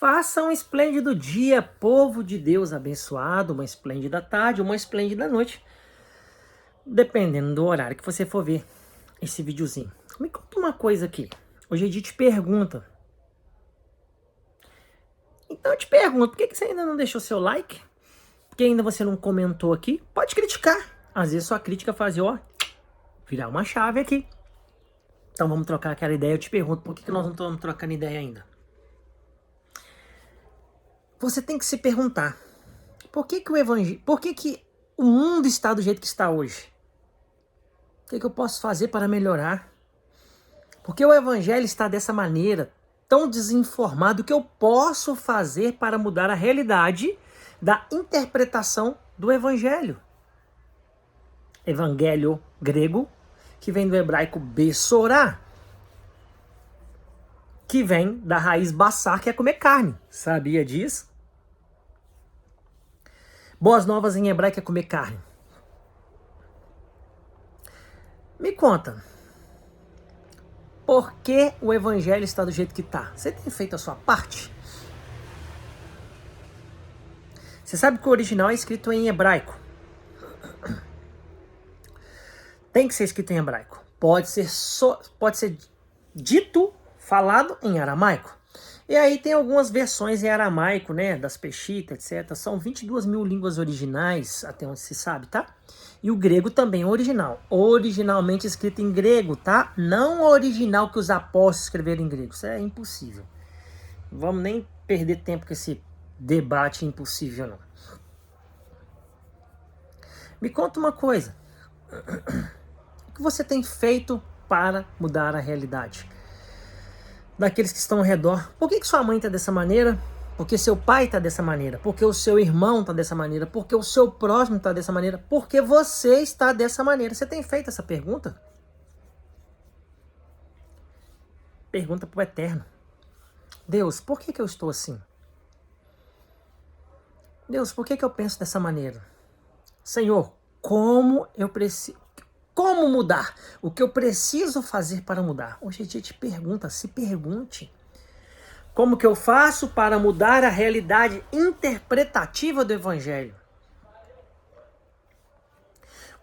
Faça um esplêndido dia, povo de Deus abençoado, uma esplêndida tarde, uma esplêndida noite, dependendo do horário que você for ver esse videozinho. Me conta uma coisa aqui. Hoje a gente pergunta. Então eu te pergunto, por que você ainda não deixou seu like? Por que ainda você não comentou aqui? Pode criticar. Às vezes sua crítica faz, virar uma chave aqui. Então vamos trocar aquela ideia. Eu te pergunto, por que nós não estamos trocando ideia ainda? Você tem que se perguntar, por que o mundo está do jeito que está hoje? O que eu posso fazer para melhorar? Por que o evangelho está dessa maneira, tão desinformado? O que eu posso fazer para mudar a realidade da interpretação do evangelho? Evangelho grego, que vem do hebraico bessorá, que vem da raiz bassar, que é comer carne. Sabia disso? Boas novas em hebraico é comer carne. Me conta, por que o evangelho está do jeito que está? Você tem feito a sua parte? Você sabe que o original é escrito em hebraico. Tem que ser escrito em hebraico. Pode ser dito, falado em aramaico. E aí tem algumas versões em aramaico, né, das Peshitta, etc. São 22 mil línguas originais, até onde se sabe, tá? E o grego também é original. Originalmente escrito em grego, tá? Não o original que os apóstolos escreveram em grego. Isso é impossível. Não vamos nem perder tempo com esse debate impossível, não. Me conta uma coisa. O que você tem feito para mudar a realidade daqueles que estão ao redor? Por que sua mãe está dessa maneira? Porque seu pai está dessa maneira? Porque o seu irmão está dessa maneira? Porque o seu próximo está dessa maneira? Porque você está dessa maneira? Você tem feito essa pergunta? Pergunta para o Eterno. Deus, por que eu estou assim? Deus, por que eu penso dessa maneira? Senhor, como mudar? O que eu preciso fazer para mudar? Hoje a gente pergunta, se pergunte. Como que eu faço para mudar a realidade interpretativa do evangelho?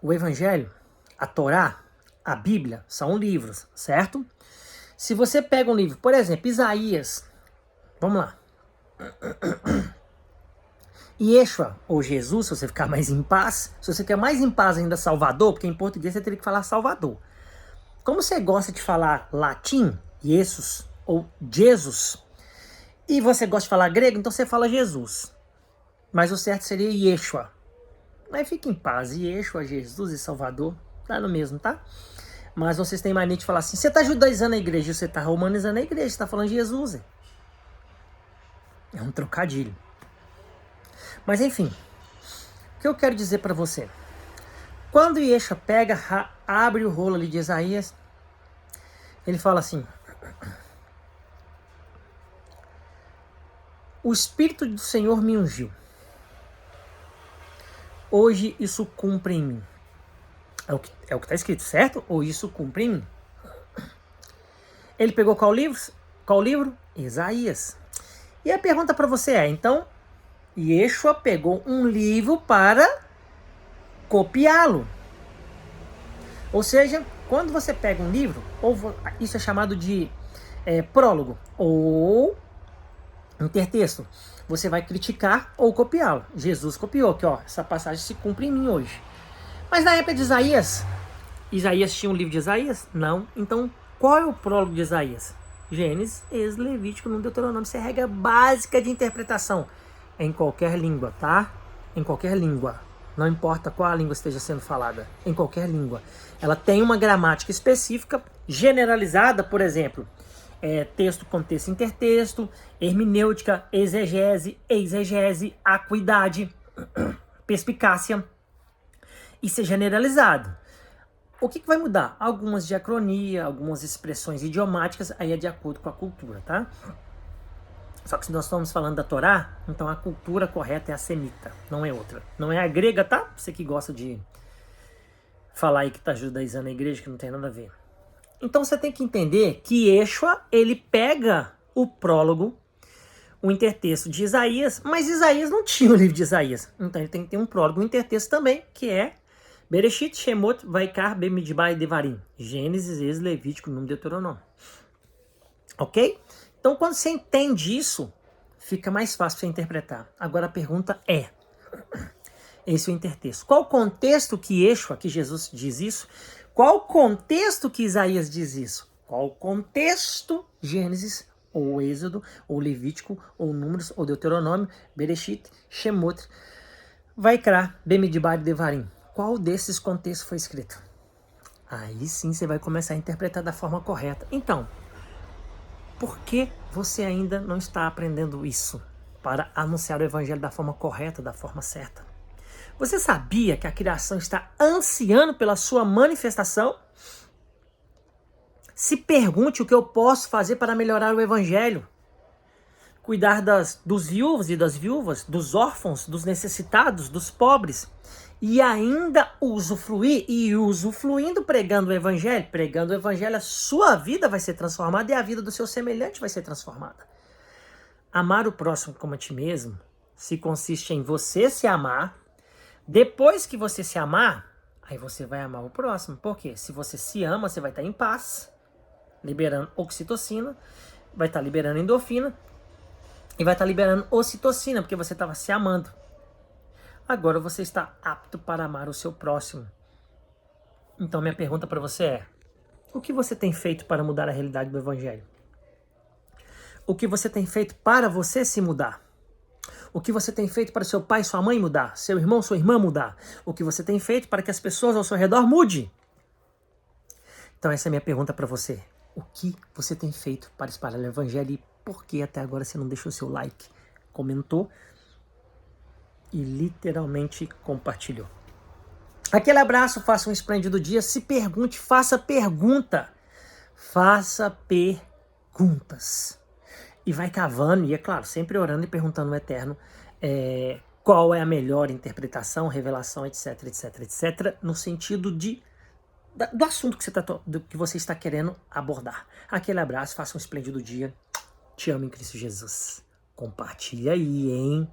O evangelho, a Torá, a Bíblia, são livros, certo? Se você pega um livro, por exemplo, Isaías, vamos lá. Yeshua, ou Jesus, se você ficar mais em paz, se você quer mais em paz ainda Salvador, porque em português você teria que falar Salvador. Como você gosta de falar latim, Jesus, ou Jesus, e você gosta de falar grego, então você fala Jesus. Mas o certo seria Yeshua. Mas fique em paz, Yeshua, Jesus e Salvador, tá no mesmo, tá? Mas vocês têm mania de falar assim, você tá judaizando a igreja, você tá romanizando a igreja, você tá falando Jesus. É um trocadilho. Mas enfim, o que eu quero dizer para você? Quando Yeshua pega, abre o rolo ali de Isaías, ele fala assim, o Espírito do Senhor me ungiu. Hoje isso cumpre em mim. É o que está escrito, certo? Ou isso cumpre em mim. Ele pegou qual livro? Qual livro? Isaías. E a pergunta para você é, então, Yeshua pegou um livro para copiá-lo. Ou seja, quando você pega um livro, isso é chamado de prólogo, ou intertexto, você vai criticar ou copiá-lo. Jesus copiou, que essa passagem se cumpre em mim hoje. Mas na época de Isaías tinha um livro de Isaías? Não. Então, qual é o prólogo de Isaías? Gênesis, Êxodo, Levítico, no Deuteronômio. Isso é regra básica de interpretação. Em qualquer língua, tá? Em qualquer língua. Não importa qual a língua esteja sendo falada. Em qualquer língua. Ela tem uma gramática específica, generalizada, por exemplo. Texto, contexto, intertexto, hermenêutica, exegese, acuidade, perspicácia. Isso é generalizado. O que vai mudar? Algumas diacronia, algumas expressões idiomáticas, aí é de acordo com a cultura, tá? Só que se nós estamos falando da Torá, então a cultura correta é a semita, não é outra. Não é a grega, tá? Você que gosta de falar aí que tá judaizando a igreja, que não tem nada a ver. Então você tem que entender que Yeshua, ele pega o prólogo, o intertexto de Isaías, mas Isaías não tinha o livro de Isaías. Então ele tem que ter um prólogo, um intertexto também, que é Bereshit, Shemot, Vaikar, Bemidbar e Devarim. Gênesis, Êxodo, Levítico, Número, Deuteronômio. Ok? Então quando você entende isso, fica mais fácil você interpretar. Agora a pergunta é, esse é o intertexto. Qual o contexto que Yeshua, que Jesus diz isso? Qual o contexto que Isaías diz isso? Qual o contexto Gênesis, ou Êxodo, ou Levítico, ou Números, ou Deuteronômio, Bereshit, Shemot, Vaikra, Bemidbar e Devarim? Qual desses contextos foi escrito? Aí sim você vai começar a interpretar da forma correta. Então, por que você ainda não está aprendendo isso para anunciar o evangelho da forma correta, da forma certa? Você sabia que a criação está ansiando pela sua manifestação? Se pergunte o que eu posso fazer para melhorar o evangelho. Cuidar dos viúvos e das viúvas, dos órfãos, dos necessitados, dos pobres. E ainda usufruir, e usufruindo pregando o evangelho, a sua vida vai ser transformada e a vida do seu semelhante vai ser transformada. Amar o próximo como a ti mesmo se consiste em você se amar. Depois que você se amar, aí você vai amar o próximo. Por quê? Se você se ama, você vai estar em paz, liberando oxitocina, vai estar liberando endorfina e vai estar liberando ocitocina, porque você estava se amando. Agora você está apto para amar o seu próximo. Então minha pergunta para você é, o que você tem feito para mudar a realidade do evangelho? O que você tem feito para você se mudar? O que você tem feito para seu pai e sua mãe mudar? Seu irmão, sua irmã mudar? O que você tem feito para que as pessoas ao seu redor mudem? Então essa é a minha pergunta para você. O que você tem feito para espalhar o evangelho e por que até agora você não deixou seu like, comentou e literalmente compartilhou? Aquele abraço, faça um esplêndido dia, se pergunte, faça pergunta. Faça perguntas. E vai cavando, e é claro, sempre orando e perguntando ao Eterno qual é a melhor interpretação, revelação, etc, etc, etc, no sentido do assunto que você está querendo abordar. Aquele abraço, faça um esplêndido dia. Te amo em Cristo Jesus. Compartilha aí, hein?